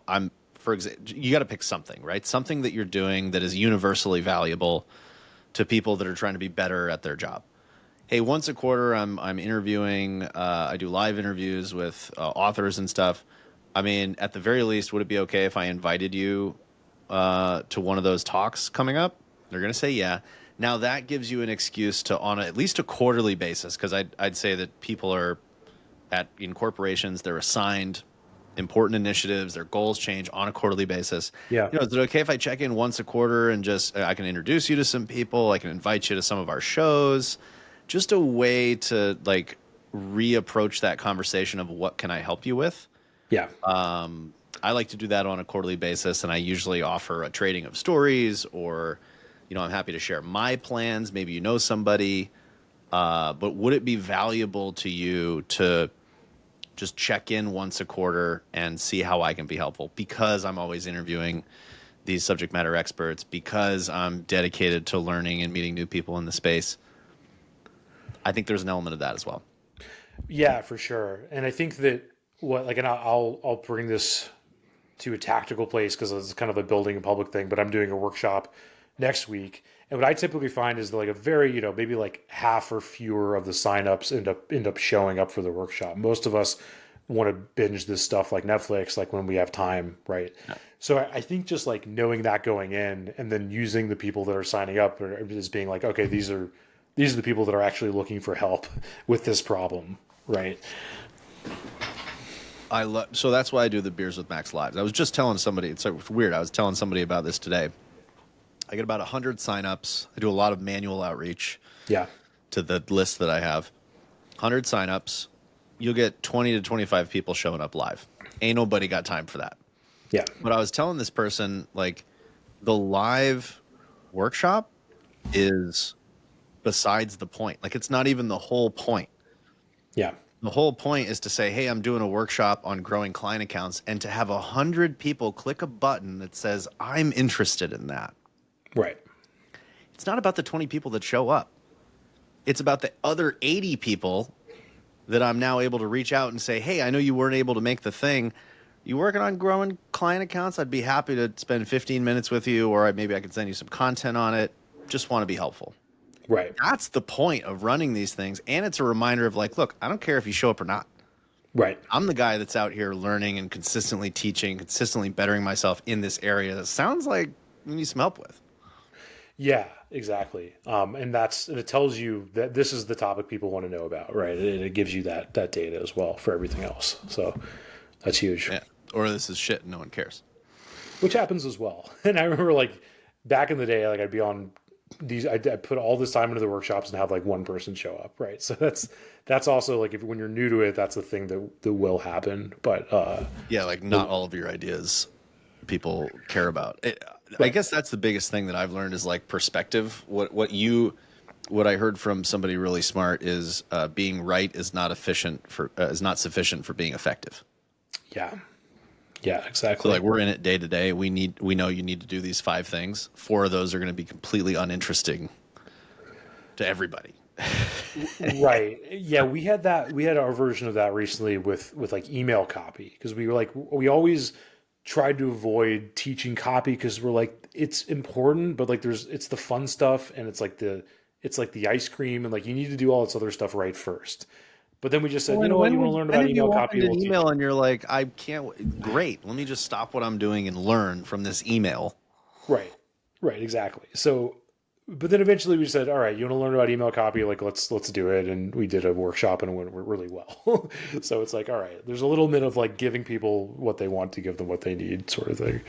I'm, for example, you got to pick something, right? Something that you're doing that is universally valuable to people that are trying to be better at their job. Hey, once a quarter, I'm interviewing. I do live interviews with authors and stuff. I mean, at the very least, would it be okay if I invited you to one of those talks coming up? They're going to say yeah. Now that gives you an excuse to on at least a quarterly basis, because I'd say that people are in corporations, they're assigned important initiatives, their goals change on a quarterly basis. Yeah. Is it okay if I check in once a quarter and just I can introduce you to some people, I can invite you to some of our shows, just a way to like reapproach that conversation of what can I help you with? Yeah. I like to do that on a quarterly basis, and I usually offer a trading of stories, or I'm happy to share my plans. Maybe you know somebody, but would it be valuable to you to just check in once a quarter and see how I can be helpful? Because I'm always interviewing these subject matter experts, because I'm dedicated to learning and meeting new people in the space. I think there's an element of that as well. Yeah, for sure. And I think that and I'll bring this to a tactical place because it's kind of a building a public thing, but I'm doing a workshop next week. And what I typically find is that like a very, maybe like half or fewer of the signups end up showing up for the workshop. Most of us want to binge this stuff like Netflix, like when we have time, right? Yeah. So I think just like knowing that going in and then using the people that are signing up as being like, okay, these are the people that are actually looking for help with this problem, right? So that's why I do the Beers with Max lives. I was just telling somebody, it's weird. I was telling somebody about this today. I get about 100 signups. I do a lot of manual outreach Yeah. to the list that I have. 100 signups. You'll get 20 to 25 people showing up live. Ain't nobody got time for that. Yeah. But I was telling this person, like, the live workshop is besides the point. Like, it's not even the whole point. Yeah. The whole point is to say, hey, I'm doing a workshop on growing client accounts, and to have 100 people click a button that says, I'm interested in that. Right. It's not about the 20 people that show up. It's about the other 80 people that I'm now able to reach out and say, hey, I know you weren't able to make the thing. You working on growing client accounts? I'd be happy to spend 15 minutes with you, or maybe I could send you some content on it. Just want to be helpful. Right. That's the point of running these things. And it's a reminder of like, look, I don't care if you show up or not. Right. I'm the guy that's out here learning and consistently teaching, consistently bettering myself in this area that sounds like you need some help with. Yeah, exactly. And it tells you that this is the topic people want to know about, right? It gives you that data as well for everything else. So that's huge. Yeah. Or this is shit and no one cares. Which happens as well. And I remember like back in the day, like I'd be on these, I'd put all this time into the workshops and have like one person show up, right? So that's also like if when you're new to it, that's the thing that will happen. But Yeah, like not all of your ideas people care about. I right, guess that's the biggest thing that I've learned is like perspective. What I heard from somebody really smart is being right is not is not sufficient for being effective. yeah, yeah, So exactly. like we're in it day to day. We know you need to do these 5 things. 4 of those are going to be completely uninteresting to everybody. Right. Yeah, we had that. We had our version of that recently with like email copy because we were like we always tried to avoid teaching copy because we're like it's important, but like it's the fun stuff and it's like the ice cream and like you need to do all this other stuff right first. But then we just said, you know what, you want to learn When about have you email copy, opened an we'll teach email you. and you're like, I can't great. Let me just stop what I'm doing and learn from this email. Right. Right, exactly. So but then eventually we said, all right, you want to learn about email copy? Like let's do it. And we did a workshop and it went really well. So it's like, all right, there's a little bit of like giving people what they want to give them what they need, sort of thing.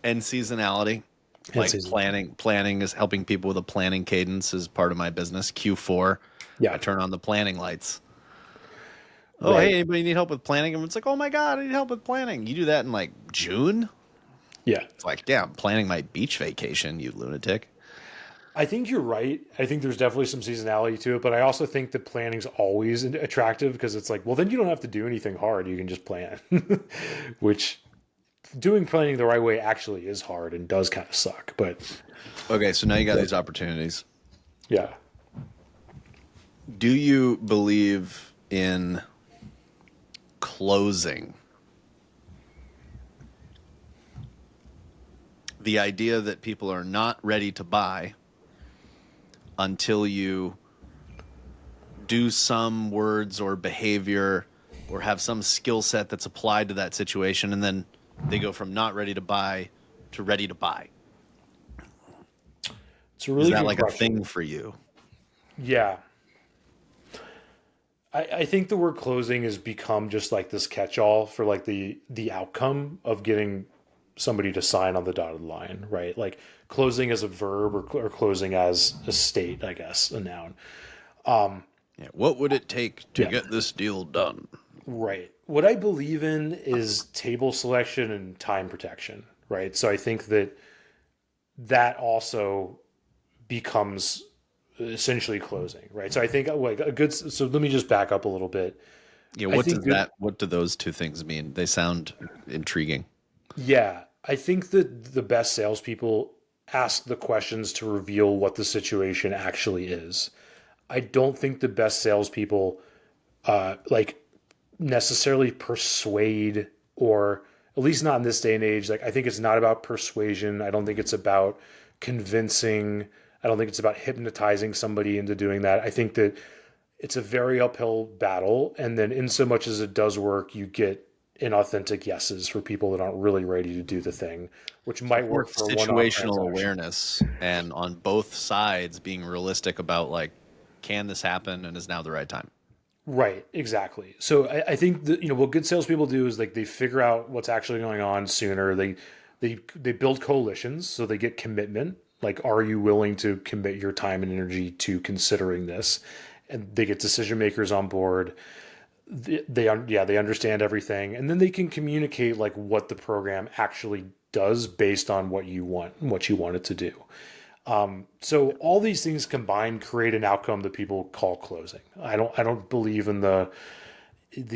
And seasonality, And like season. planning is helping people with a planning cadence is part of my business. Q4, I Yeah. turn on the planning lights. Oh, hey, Right. anybody need help with planning? And it's like, oh my God, I need help with planning. You do that in like June? Yeah. It's like, yeah, I'm planning my beach vacation, you lunatic. I think you're right. I think there's definitely some seasonality to it, but I also think that planning's always attractive because it's like, well, then you don't have to do anything hard. You can just plan, which doing planning the right way actually is hard and does kind of suck. But Okay, so now you got yeah, these opportunities. yeah, Do you believe in closing? The idea that people are not ready to buy until you do some words or behavior or have some skill set that's applied to that situation, and then they go from not ready to buy to ready to buy. it's a Is really that good like a question. thing for you? Yeah, I think the word closing has become just like this catch-all for like the outcome of getting somebody to sign on the dotted line, right? Like closing as a verb or closing as a state, I guess, a noun. Yeah. What would it take to Yeah, get this deal done? right. What I believe in is table selection and time protection, right? So I think that also becomes essentially closing, right? So I think like a good. So let me just back up a little bit. Yeah. I think good. What do those two things mean? They sound intriguing. Yeah, I think that the best salespeople ask the questions to reveal what the situation actually is. I don't think the best salespeople like necessarily persuade or at least not in this day and age. Like I think it's not about persuasion. I don't think it's about convincing. I don't think it's about hypnotizing somebody into doing that. I think that it's a very uphill battle. And then in so much as it does work, you get inauthentic yeses for people that aren't really ready to do the thing, which So might it's more work for a one-off situational transaction. awareness and on both sides being realistic about like, can this happen and is now the right time? Right, exactly. So I think that what good salespeople do is like they figure out what's actually going on sooner. They build coalitions, so they get commitment. Like, are you willing to commit your time and energy to considering this? And they get decision makers on board. They understand everything, and then they can communicate like what the program actually does based on what you want it to do. So all these things combined create an outcome that people call closing. I don't believe in the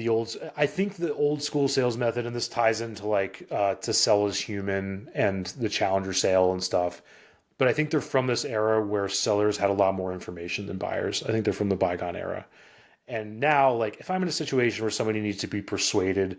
old. I think the old school sales method, and this ties into like to sell as human and the challenger sale and stuff. But I think they're from this era where sellers had a lot more information than buyers. I think they're from the bygone era. And now, like, if I'm in a situation where somebody needs to be persuaded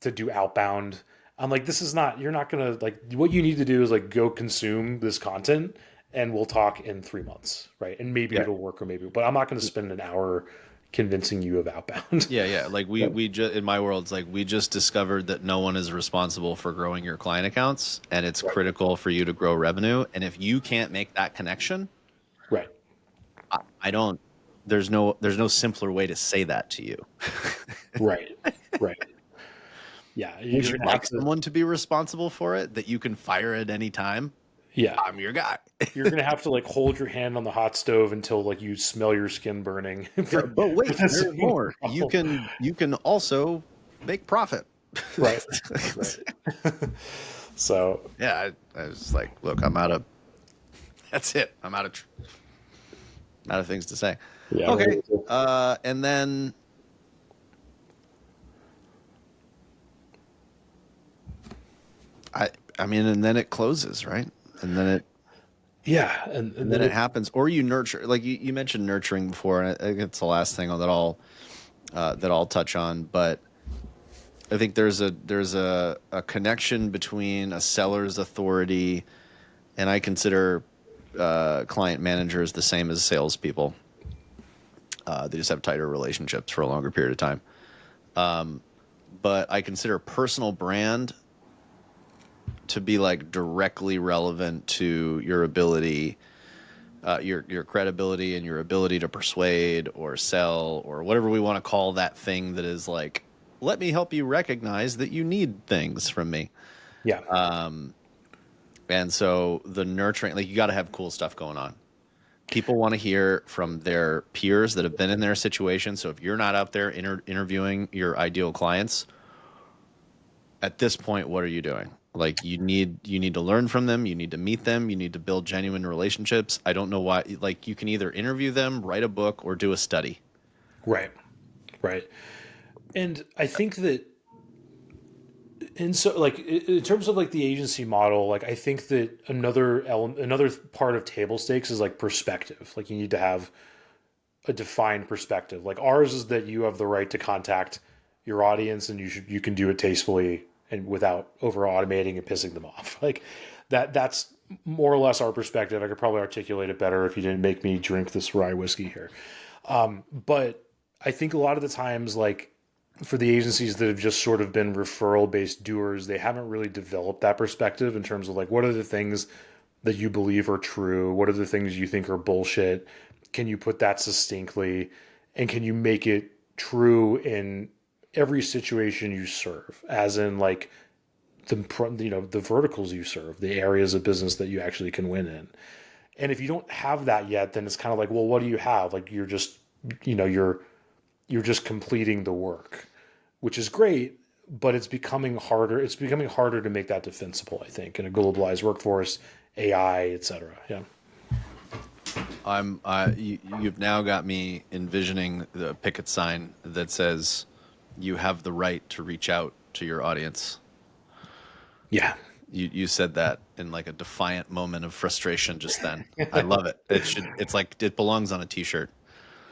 to do outbound, I'm like, this is not, you're not going to, like, what you need to do is, like, go consume this content and we'll talk in 3 months, right? And maybe Yeah. it'll work or maybe, but I'm not going to spend an hour convincing you of outbound. Yeah, yeah. Like Right. we just in my world, it's like we just discovered that no one is responsible for growing your client accounts, and it's Right. critical for you to grow revenue. And if you can't make that connection, Right. I don't. There's no simpler way to say that to you. Right. Right. Yeah. Would You're you going to have like to, someone to be responsible for it that you can fire at any time? yeah. I'm your guy. You're going to have to like hold your hand on the hot stove until like you smell your skin burning Yeah, for, but for wait, this there's more. problem. You can also make profit. Right. Right. So Yeah, I was like, look, I'm out of. That's it. Out of things to say. yeah, I'm Okay, ready to- and then I I mean, and then it closes, right? And then yeah, and then it it, happens, or you nurture. Like you mentioned nurturing before, and I think it's the last thing that I'll touch on. But I think there's a connection between a seller's authority, and I consider client managers the same as salespeople. They just have tighter relationships for a longer period of time. But I consider personal brand to be like directly relevant to your ability, your credibility and your ability to persuade or sell or whatever we want to call that thing that is like, let me help you recognize that you need things from me. yeah, And so the nurturing, like you got to have cool stuff going on. People want to hear from their peers that have been in their situation. So if you're not out there interviewing your ideal clients, at this point, what are you doing? Like you need to learn from them, you need to meet them, you need to build genuine relationships. I don't know why, like you can either interview them, write a book, or do a study. right, right. And I think that, and so like in terms of like the agency model, like I think that another part of table stakes is like perspective. Like you need to have a defined perspective. Like ours is that you have the right to contact your audience, and you can do it tastefully and without over automating and pissing them off. Like that's more or less our perspective. I could probably articulate it better if you didn't make me drink this rye whiskey here. But I think a lot of the times, like for the agencies that have just sort of been referral based doers, they haven't really developed that perspective in terms of like what are the things that you believe are true? What are the things you think are bullshit? Can you put that succinctly? And can you make it true in every situation you serve? As in, like, the verticals you serve, the areas of business that you actually can win in. And if you don't have that yet, then it's kind of like, well, what do you have? Like you're just, you're just completing the work, which is great, but it's becoming harder. It's becoming harder to make that defensible, I think, in a globalized workforce, AI, et cetera. Yeah. You've now got me envisioning the picket sign that says, "You have the right to reach out to your audience." Yeah. You said that in like a defiant moment of frustration just then. I love it. It's like it belongs on a t-shirt.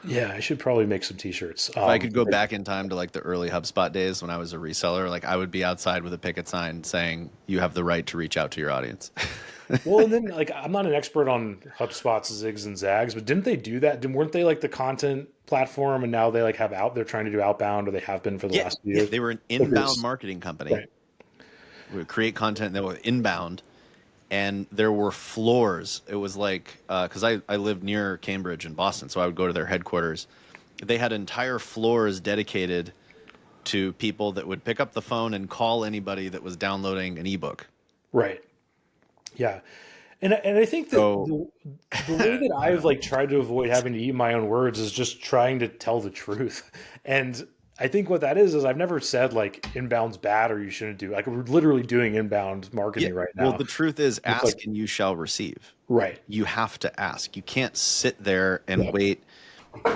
Yeah. I should probably make some t-shirts. If I could go back in time to like the early HubSpot days when I was a reseller, like I would be outside with a picket sign saying, "You have the right to reach out to your audience." Well, and then like I'm not an expert on HubSpot's zigs and zags, but didn't they do that? Weren't they like the content platform, and now they like have out? They're trying to do outbound, or they have been for the Yeah, last few yeah, years. they were an Okay. inbound marketing company. Right. We would create content that was inbound, and there were floors. It was like because I lived near Cambridge and Boston, so I would go to their headquarters. They had entire floors dedicated to people that would pick up the phone and call anybody that was downloading an ebook. Right. Yeah. And I think that So the way that I've like tried to avoid having to eat my own words is just trying to tell the truth. And I think what that is I've never said like inbound's bad or you shouldn't do, like we're literally doing inbound Yeah. marketing right Well, now. the truth is, It's like, ask and you shall receive. right. You have to ask. You can't sit there and Yeah. wait.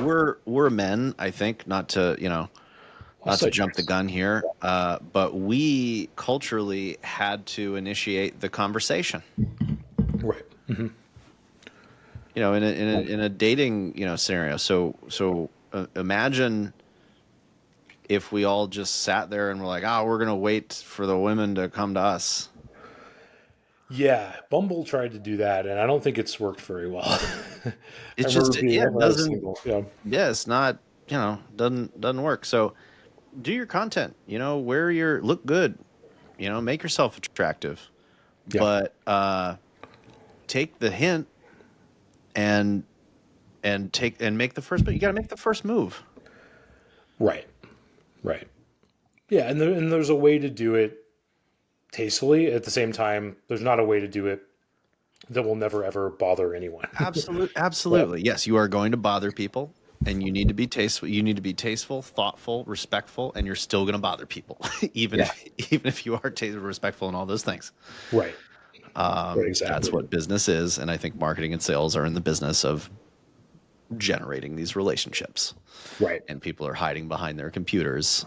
We're men, I think, not Also, to jump the yes. gun here, but we culturally had to initiate the conversation. Right. Mm-hmm. In a dating scenario. So imagine if we all just sat there and were like, "Oh, we're gonna wait for the women to come to us." Yeah. Bumble tried to do that, and I don't think it's worked very well. I It's remember just being yeah, it when I was doesn't. single. Yeah. Yeah, it's not. Doesn't work. So do your content. Wear your look good. Make yourself attractive, Yeah. but take the hint and make the first. But you got to make the first move. Right. Right. Yeah. And there's a way to do it tastefully. At the same time, there's not a way to do it that will never ever bother anyone. Yeah. Absolutely. Yes, you are going to bother people, and you need to be tasteful. You need to be tasteful, thoughtful, respectful, and you're still going to bother people, even Yeah. if you are tasteful, respectful, and all those things. Right. Right. That's Exactly. what business is, and I think marketing and sales are in the business of generating these relationships. Right. And people are hiding behind their computers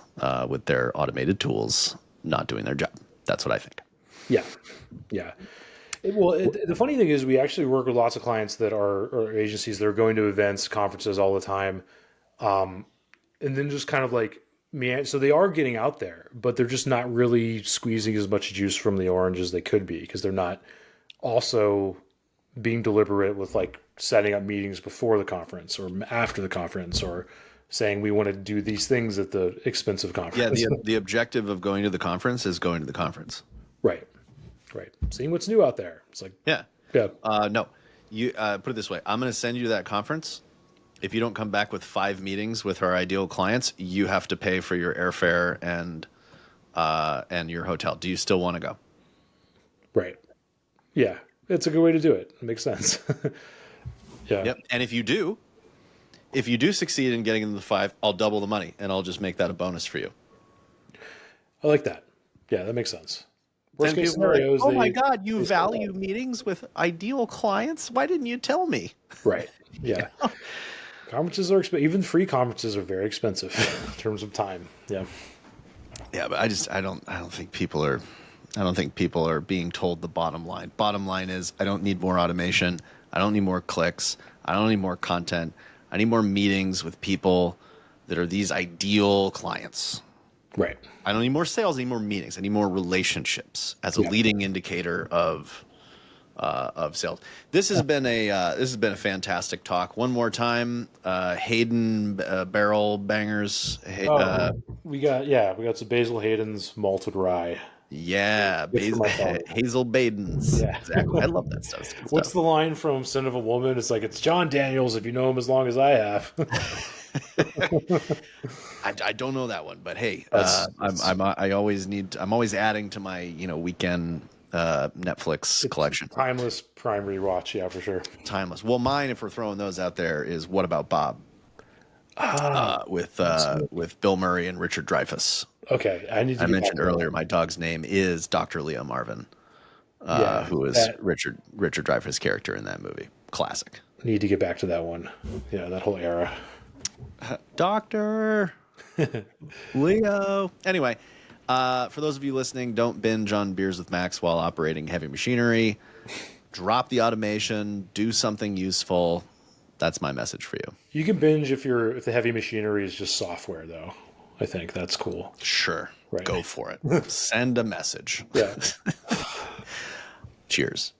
with their automated tools, not doing their job. That's what I think. Yeah. Yeah. The funny thing is, we actually work with lots of clients that are or agencies that are going to events, conferences all the time, and then just kind of like me. So they are getting out there, but they're just not really squeezing as much juice from the orange as they could be because they're not also being deliberate with like setting up meetings before the conference or after the conference or saying we want to do these things at the expense of Yeah, conference. the objective of going to the conference is going to the conference. Right. Right. Seeing what's new out there. It's like, Yeah. yeah. No, you put it this way. I'm going to send you to that conference. If you don't come back with 5 meetings with our ideal clients, you have to pay for your airfare and your hotel. Do you still want to go? Right. Yeah. It's a good way to do it. It makes sense. Yeah. Yep. And if you do succeed in getting into the 5, I'll double the money and I'll just make that a bonus for you. I like that. Yeah, that makes sense. Worst Then case people are like, scenario is "Oh my they, God, you they sell value out. meetings with ideal clients? Why didn't you tell me?" Right. Yeah. Conferences are expensive. Even free conferences are very expensive in terms of time. Yeah. Yeah, but I don't think people are being told the bottom line. Bottom line is I don't need more automation. I don't need more clicks. I don't need more content. I need more meetings with people that are these ideal clients. Right. I don't need more sales. I need more meetings. I need more relationships as a Yeah. leading indicator of sales. This has been a fantastic talk. One more time, Hayden Barrel Bangers. Oh, we got some Basil Hayden's malted rye. Yeah, Good for my father. Hazel Badens. Yeah. Exactly. I love that stuff. It's good What's stuff. the line from Son of a Woman? It's like, it's John Daniels if you know him as long as I have. I don't know that one, but hey, That's I'm always adding to my weekend Netflix it's collection. timeless primary watch. Yeah, for sure. Timeless. Well, mine, if we're throwing those out there, is What About Bob Ah, with Bill Murray and Richard Dreyfuss. okay. I need to I get back mentioned to that earlier, one. my dog's name is Dr. Leo Marvin, Yeah, who is that Richard Dreyfuss' character in that movie. Classic. need to get back to that one. Yeah, that whole era. Doctor Leo. Anyway, for those of you listening, don't binge on Beers with Max while operating heavy machinery. Drop the automation. Do something useful. That's my message for you. You can binge if the heavy machinery is just software, though. I think that's cool. Sure. Right. Go for it. Send a message. Yeah. Cheers.